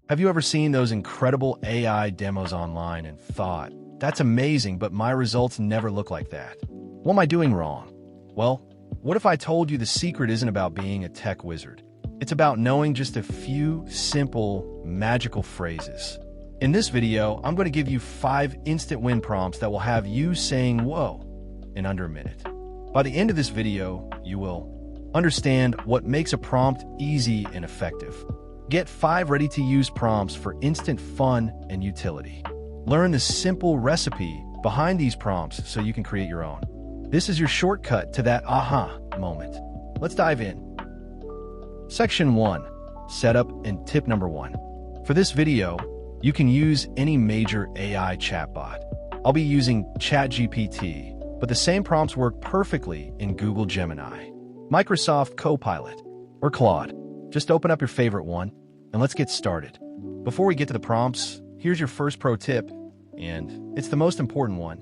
Have you ever seen those incredible AI demos online and thought, that's amazing, but my results never look like that? What am I doing wrong? Well, what if I told you the secret isn't about being a tech wizard? It's about knowing just a few simple, magical phrases. In this video, I'm going to give you 5 instant win prompts that will have you saying whoa in under a minute. By the end of this video, you will understand what makes a prompt easy and effective. Get 5 ready-to-use prompts for instant fun and utility. Learn the simple recipe behind these prompts so you can create your own. This is your shortcut to that aha moment. Let's dive in. Section 1. Setup and tip number 1. For this video, you can use any major AI chatbot. I'll be using ChatGPT, but the same prompts work perfectly in Google Gemini, Microsoft Copilot, or Claude. Just open up your favorite one, and let's get started. Before we get to the prompts, here's your first pro tip, and it's the most important one.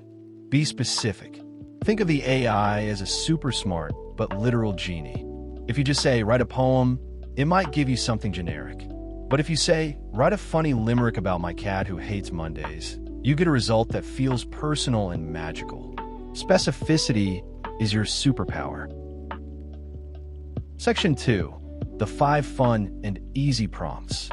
Be specific. Think of the AI as a super smart but literal genie. If you just say, write a poem, it might give you something generic. But if you say, write a funny limerick about my cat who hates Mondays, you get a result that feels personal and magical. Specificity is your superpower. Section 2. The 5 fun and easy prompts.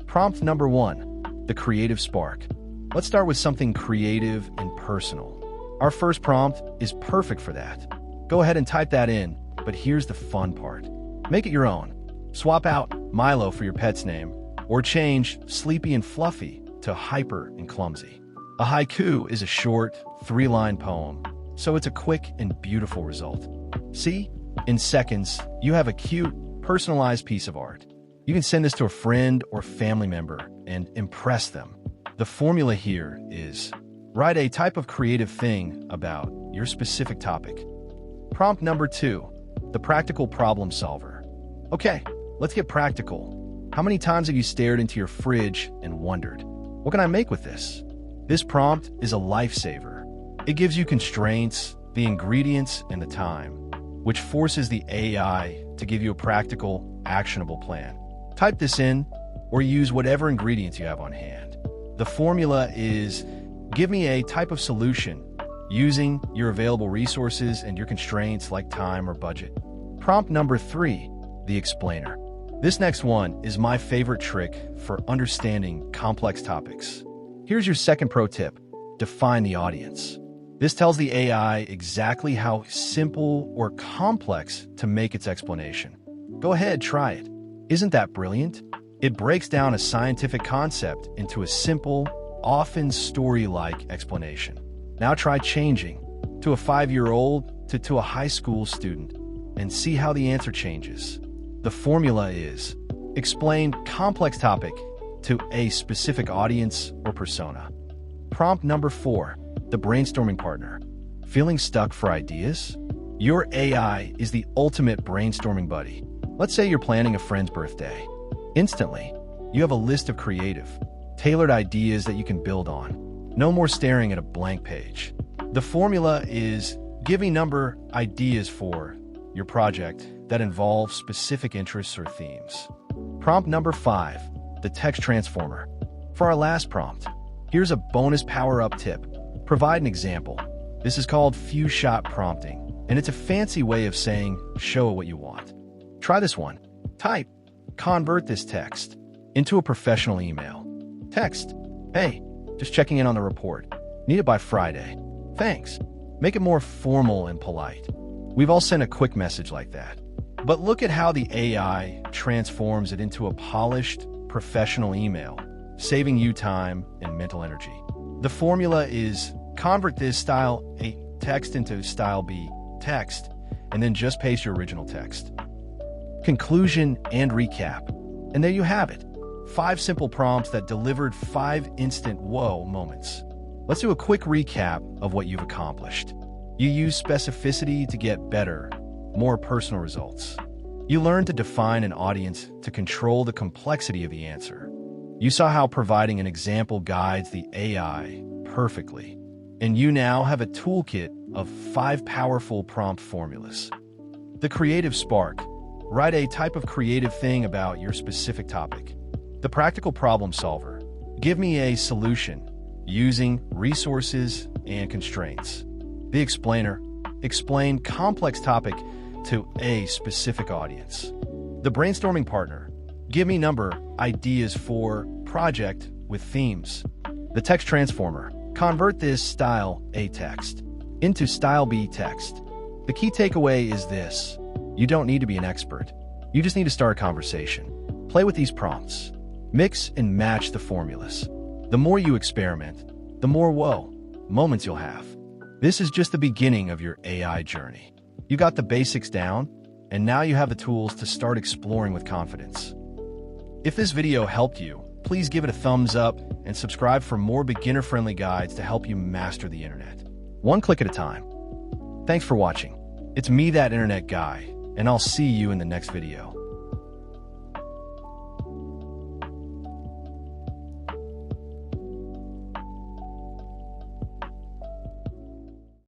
Prompt number 1, the creative spark. Let's start with something creative and personal. Our first prompt is perfect for that. Go ahead and type that in, but here's the fun part. Make it your own. Swap out Milo for your pet's name, or change sleepy and fluffy to hyper and clumsy. A haiku is a short, 3-line poem, so it's a quick and beautiful result. See? In seconds, you have a cute, personalized piece of art. You can send this to a friend or family member and impress them. The formula here is write a type of creative thing about your specific topic. Prompt number 2, the practical problem solver. Okay, let's get practical. How many times have you stared into your fridge and wondered, what can I make with this? This prompt is a lifesaver. It gives you constraints, the ingredients, and the time, which forces the AI to give you a practical, actionable plan. Type this in, or use whatever ingredients you have on hand. The formula is, give me a type of solution using your available resources and your constraints like time or budget. Prompt number 3, the explainer. This next one is my favorite trick for understanding complex topics. Here's your second pro tip, define the audience. This tells the AI exactly how simple or complex to make its explanation. Go ahead, try it. Isn't that brilliant? It breaks down a scientific concept into a simple, often story-like explanation. Now try changing to a 5-year-old to a high school student and see how the answer changes. The formula is, explain complex topic to a specific audience or persona. Prompt number 4, the brainstorming partner. Feeling stuck for ideas? Your AI is the ultimate brainstorming buddy. Let's say you're planning a friend's birthday. Instantly, you have a list of creative, tailored ideas that you can build on. No more staring at a blank page. The formula is, give me number ideas for your project that involve specific interests or themes. Prompt number 5, the text transformer. For our last prompt, here's a bonus power-up tip. Provide an example. This is called few-shot prompting, and it's a fancy way of saying, show what you want. Try this one. Type, convert this text into a professional email. Text, hey, just checking in on the report. Need it by Friday. Thanks. Make it more formal and polite. We've all sent a quick message like that. But look at how the AI transforms it into a polished, professional email, saving you time and mental energy. The formula is, convert this style A text into style B text, and then just paste your original text. Conclusion and recap. And there you have it. 5 simple prompts that delivered 5 instant whoa moments. Let's do a quick recap of what you've accomplished. You use specificity to get better, more personal results. You learned to define an audience to control the complexity of the answer. You saw how providing an example guides the AI perfectly. And you now have a toolkit of 5 powerful prompt formulas. The creative spark. Write a type of creative thing about your specific topic. The practical problem solver. Give me a solution using resources and constraints. The explainer. Explain complex topic to a specific audience. The brainstorming partner. Give me number ideas for project with themes. The text transformer. Convert this style A text into style B text. The key takeaway is this. You don't need to be an expert. You just need to start a conversation. Play with these prompts. Mix and match the formulas. The more you experiment, the more whoa moments you'll have. This is just the beginning of your AI journey. You got the basics down, and now you have the tools to start exploring with confidence. If this video helped you, please give it a thumbs up and subscribe for more beginner-friendly guides to help you master the internet. One click at a time. Thanks for watching. It's me, that internet guy, and I'll see you in the next video.